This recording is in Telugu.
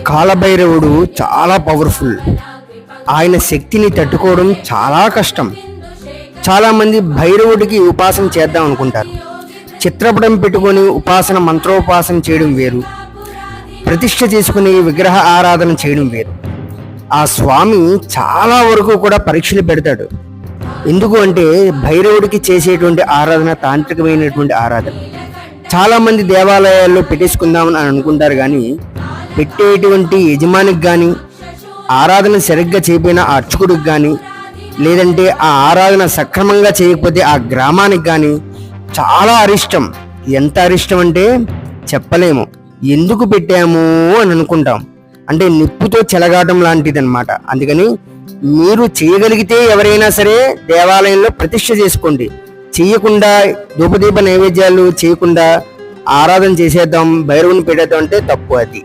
కాలభైరవుడు చాలా పవర్ఫుల్. ఆయన శక్తిని తట్టుకోవడం చాలా కష్టం. చాలామంది భైరవుడికి ఉపాసన చేద్దాం అనుకుంటారు. చిత్రపటం పెట్టుకొని ఉపాసన మంత్రోపాసన చేయడం వేరు, ప్రతిష్ఠ చేసుకుని విగ్రహ ఆరాధన చేయడం వేరు. ఆ స్వామి చాలా వరకు కూడా పరీక్షలు పెడతాడు. ఎందుకు అంటే భైరవుడికి చేసేటువంటి ఆరాధన తాంత్రికమైనటువంటి ఆరాధన. చాలామంది దేవాలయాల్లో పెట్టేసుకుందామని అనుకుంటారు, కానీ పెట్టేటువంటి యజమానికి కానీ, ఆరాధన సరిగ్గా చేయకపోయిన ఆ అర్చకుడికి కానీ, లేదంటే ఆ ఆరాధన సక్రమంగా చేయకపోతే ఆ గ్రామానికి కానీ చాలా అరిష్టం. ఎంత అరిష్టం అంటే చెప్పలేము. ఎందుకు పెట్టాము అని అనుకుంటాం. అంటే నిప్పుతో చెలగాటం లాంటిది అనమాట. అందుకని మీరు చేయగలిగితే ఎవరైనా సరే దేవాలయంలో ప్రతిష్ఠ చేసుకోండి. చేయకుండా ధూపదీప నైవేద్యాలు చేయకుండా ఆరాధన చేసేద్దాం, భైరవుని పెట్టేద్దాం అంటే తప్పు అది.